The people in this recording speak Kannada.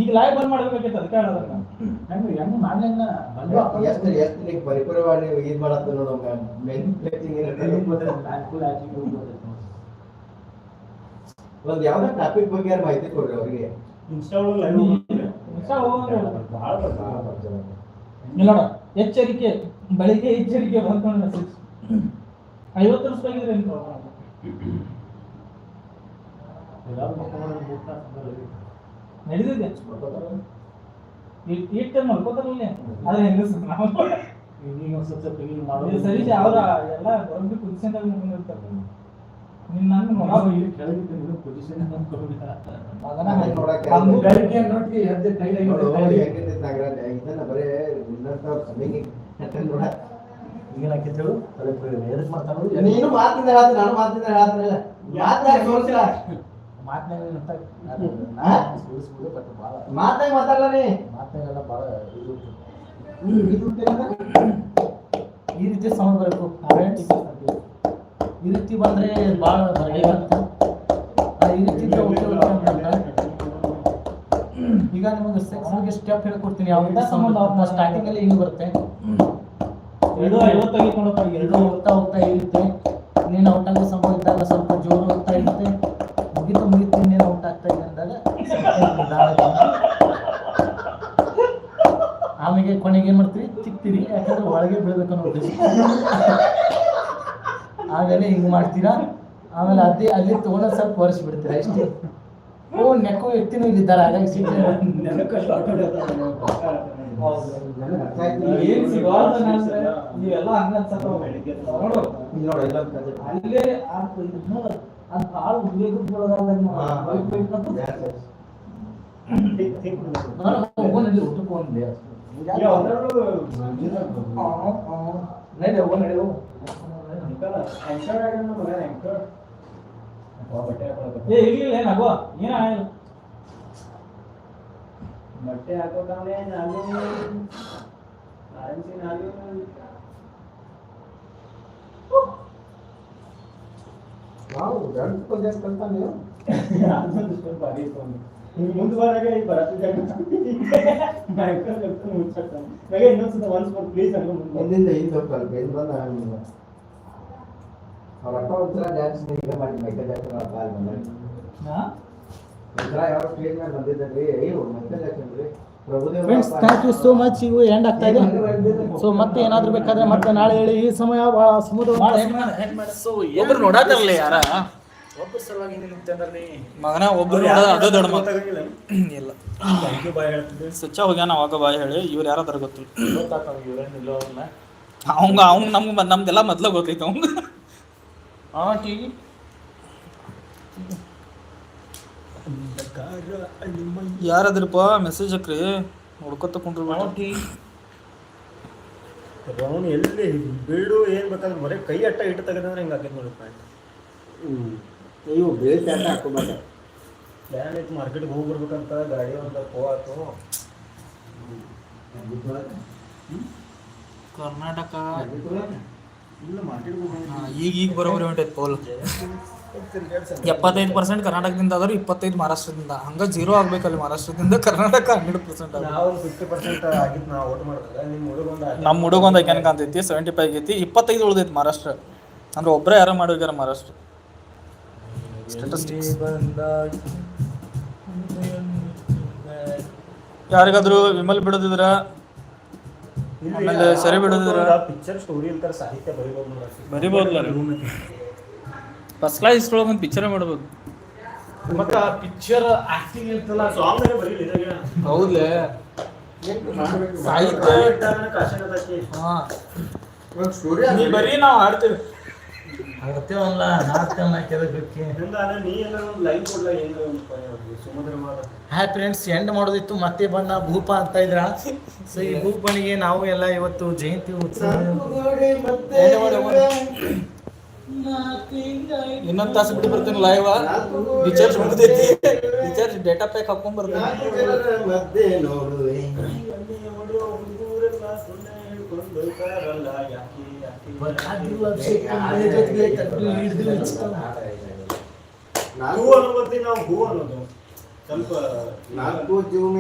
ಈಗ ಲೈವ್ ಬಂದ್ ಮಾಡ್ಬೇಕಾಗಿತ್ತು ಅದಕ್ಕೆ ಹೇಳೋದಕ್ಕ ಹೆಂಗ್ ಮಾಡ್ಲಿಲ್ಲ ಎಷ್ಟು ಪರಿಪೂರ್ಣವಾಗಿ ನೀವು ಇದು ಮಾಡತ್ತ ನೋಡು ಮೆನ್ ಪ್ಲೇಟಿಂಗ್ ಒಂದು ಯಾವ್ದೋ ಟಾಪಿಕ್ ಬಗ್ಗೆ ಯಾರು ಮಾಹಿತಿ ಕೊಡ್ರಿ ಅವ್ರಿಗೆ ನೋಡ ಎಚ್ಚರಿಕೆ ಬೆಳಿಗ್ಗೆ ಎಚ್ಚರಿಕೆ ಬಂದ್ಕೊಂಡು ಮೆಸೇಜ್ 50 ರೂಪಾಯಿ ನಡೆದಿದೆ ಇಟ್ಟು ಮಲ್ಕೋತಾರಲ್ಲ ಆದ್ರೆ ಹೆಂಗ ಸರಿ ಅವ್ರ ಎಲ್ಲ ಬರೋದು ಪೊಸಿಷನ್ ಇರ್ತಾರೆ ನಿನ್ನ ನೀನು ಮಾತಿಂದ ಹೇಳ್ತೀನಿ ನಾನು ಮಾತಿಂದ ಹೇಳ್ತಾನಿಲ್ಲ ಮಾತಾಗ ಮಾತಾಡಲ್ಲ ನೀ ಮಾತಾಗೆಲ್ಲ ಭಾಳ ಈ ರೀತಿ ಸೌಂಡ್ ಬರಬೇಕು ಈ ರೀತಿ ಬಂದ್ರೆ ಭಾಳ ಹೊರಗೆ ಬರುತ್ತೆ ಈ ರೀತಿ ಈಗ ನಿಮಗೆ ಸೆಕ್ಸ್ ಬಗ್ಗೆ ಸ್ಟೆಪ್ ಹೇಳ್ಕೊಡ್ತೀನಿ ಯಾವ ಸಂಬಂಧ ಸ್ಟಾರ್ಟಿಂಗ್ ಅಲ್ಲಿ ಹಿಂಗೆ ಬರುತ್ತೆ ಎರಡು ಹೋಗ್ತಾ ಹೋಗ್ತಾ ಇರುತ್ತೆ ನೀನು ಔಟ್ ಆಗೋ ಸಂಭವ ಇದ್ದಾಗ ಸ್ವಲ್ಪ ಜೋರು ಹೋಗ್ತಾ ಇರುತ್ತೆ ಮುಗಿತು ನೀನು ಔಟ್ ಆಗ್ತಾ ಇದೆ ಅಂದಾಗ ಆಮೇಲೆ ಕೊನೆಗೆ ಏನ್ ಮಾಡ್ತೀರಿ ತಿಕ್ತೀರಿ ಯಾಕಂದ್ರೆ ಒಳಗೆ ಬೀಳ್ಬೇಕು ಅನ್ನೋ ಉದ್ದೇಶ ಆಮೇಲೆ ಹಿಂಗ್ ಮಾಡ್ತೀರಾ ಆಮೇಲೆ ಅಲ್ಲಿ ತಗೊಂಡ ಸ್ವಲ್ಪ ಒರೆಸಿ ಬಿಡ್ತೀರಾ ಇಷ್ಟೇ ಓ ನೆಕ್ಕು ವ್ಯಕ್ತಿನೂ ಇಲ್ಲಿದ್ದಾರೆ ಹಾಗಾಗಿ ಬಟ್ಟೆ ಹಾಕೋತಾನೆ ನಾನು ಆರಂಸಿ ನಾನು ವಾವ್ ಗಂಟು ಪಂಚಾಯತ್ ಕಲ್ತಾನೆ ಅದೊಂದು ಬಾರಿ ಇತ್ತು ಮುಂದೆ ಬರಾಗ ಈ ಬರತ್ತಿದ್ದೆ ಬ್ಯಾಂಕಲ್ಲಿ ಕಲ್ತು ಮುಚ್ಚಾಕ್ತಾನೆ ಈಗ ಇನ್ನೊಂದ್ಸಲ ಒನ್ಸ್ ಮೋರ್ ಪ್ಲೀಸ್ ಅನ್ಕೊಂಡು ಮುಂದಿಂದ ಹಿಂದೆ ಹೋಗ್ತಾರೆ ಬೇರೆ ಬಂದ ಅವ್ರ ಅಪ್ಪ ಒಂಥರ ಡ್ಯಾನ್ಸ್ ಈಗ ಮಾಡಿ ಮೈಕಲ್ ಜಾಕ್ಸನ್ ಅವ್ರ ಕಾಲ್ ಬಂದ ಒಂಥರ ಯಾವ ಸ್ಟೇಜ್ ಮೇಲೆ ಬಂದಿದ್ದಾರೆ ಅಯ್ಯೋ ಮೈಕಲ್ ಜಾಕ್ಸನ್ ರೀ friends thank you so much ಇವು ಎಂಡ್ ಆಗ್ತಾ ಇದೆ ಸೊ ಮತ್ತೆ ಏನಾದ್ರು ಬೇಕಾದ್ರೆ ಮತ್ತೆ ನಾಳೆ ಹೇಳಿ ಈ ಸಮಯ ಬಹಳ ಸೊ ಒಬ್ರು ನೋಡಾತಾರಲ್ಲ ಯಾರ ಒಬ್ಬರು ಸಲುವಾಗಿ ಮಗನ ಒಬ್ರು ನೋಡೋದು ಅದೇ ದೊಡ್ಡ ಮಾತಾಗಿಲ್ಲ ಇಲ್ಲ ಸ್ವಚ್ಛ ಹೋಗ್ಯಾನ ಅವಾಗ ಬಾಯ್ ಹೇಳಿ ಇವ್ರು ಯಾರಾದ್ರೂ ಗೊತ್ತಿಲ್ಲ ಅವಂಗ ನಮ್ದೆಲ್ಲ ಮೊದ್ಲ ಗೊತ್ತೈತೆ ಅವಂಗ ಟಿವಿ ಯಾರಾದ್ರಪ್ಪ ಮೆಸೇಜ್ ಹಾಕ್ರಿ ಹುಡ್ಕೊತ ಕುಂಡ್ರಿ ಅವನು ಎಲ್ಲಿ ಬೀಡು ಏನ್ ಬೇಕಾದ್ರೆ ಬರೀ ಕೈ ಅಟ್ಟ ಇಟ್ಟು ತೆಗೆದ್ರೆ ಹಿಂಗೆ ಹಾಕಿದ್ ನೋಡಿ ಪ್ಯಾಂಟ್ ನೀವು ಬೇರೆ ಪ್ಯಾಂಟ್ ಹಾಕೋಬೇಡ ಪ್ಲಾನ್ ಐತಿ ಮಾರ್ಕೆಟ್ಗೆ ಹೋಗಿ ಬರ್ಬೇಕಂತ ಗಾಡಿ ಒಂದು ಹೋಗಾತು ಕರ್ನಾಟಕ ಇಲ್ಲ ಮಾರ್ಕೆಟ್ಗೆ ಹೋಗಿ ಈಗ ಬರೋಬರಿ ಹೊಂಟೈತೆ ಪೋಲ್ 75% ಕರ್ನಾಟಕದಿಂದ ಆದ್ರೆ 25 ಮಹಾರಾಷ್ಟ್ರದಿಂದ ಹಂಗ 0 ಆಗ್ಬೇಕಲ್ಲಿ ಮಹಾರಾಷ್ಟ್ರದಿಂದ ಕರ್ನಾಟಕ 100% ನಾವು 50% ಆಗಿತ್ತು ನಾವು ಓಟ್ ಮಾಡಿದಾಗ ನಿಮ್ಮ ಹುಡುಗೊಂದು ನಮ್ಮ ಹುಡುಗೊಂದು ಐಕ್ಯಾನಿಕ್ ಅಂತೈತಿ 75 ಆಗೈತಿ 25 ಉಳಿದೈತಿ ಮಹಾರಾಷ್ಟ್ರ ಅಂದ್ರೆ ಒಬ್ಬರೇ ಯಾರೋ ಮಾಡೋಗ್ಯಾರ ಮಹಾರಾಷ್ಟ್ರ ಸ್ಟ್ಯಾಟಿಸ್ಟಿಕ್ಸ್ ಯಾರಿಗಾದ್ರು ವಿಮಲ್ ಬಿಡೋದಿದ್ರ ಆಮೇಲೆ ಸರಿ ಬಿಡೋದಿದ್ರ ಪಿಕ್ಚರ್ ಸ್ಟೋರಿ ಇಲ್ತಾರ ಸಾಹಿತ್ಯ ಬರಿಬೋದಲ್ಲ ಫಸ್ಟ್ ಕ್ಲಾಸ್ ಇಷ್ಟೊಳಗೆ ಒಂದು ಪಿಕ್ಚರ್ ಮಾಡ್ಬೋದು ಮತ್ತೆ ಆ ಪಿಕ್ಚರ್ ಆಕ್ಟಿಂಗ್ ಇರ್ತಲ್ಲ ಸಾಂಗ್ ಬರೀಲಿ ಹೌದ್ಲೇ ನೀ ಬರೀ ನಾವು ಹಾಡ್ತೇವೆ ಹಾಡ್ತೇವಲ್ಲ ಹಾಯ್ ಫ್ರೆಂಡ್ಸ್ ಎಂಡ್ ಮಾಡೋದಿತ್ತು ಮತ್ತೆ ಬಂದ ಭೂಪ ಅಂತ ಇದ್ರ ಸೊ ಈ ಭೂಪನಿಗೆ ನಾವು ಎಲ್ಲ ಇವತ್ತು ಜಯಂತಿ ಉತ್ಸವ ಇನ್ನೊಂದು ತಾಸು ಬಿಟ್ಟು ಬರ್ತೀನಿ ಲೈವ್ ರಿಚಾರ್ಜ್ ಮುಗಿದೈತಿ ರಿಚಾರ್ಜ್ ಡೇಟಾ ಪ್ಯಾಕ್ ಹಾಕೊಂಡ್ ಬರ್ತೀನಿ ನಾವು ಅನ್ನೋದು ಸ್ವಲ್ಪ 4 ಜೂನ್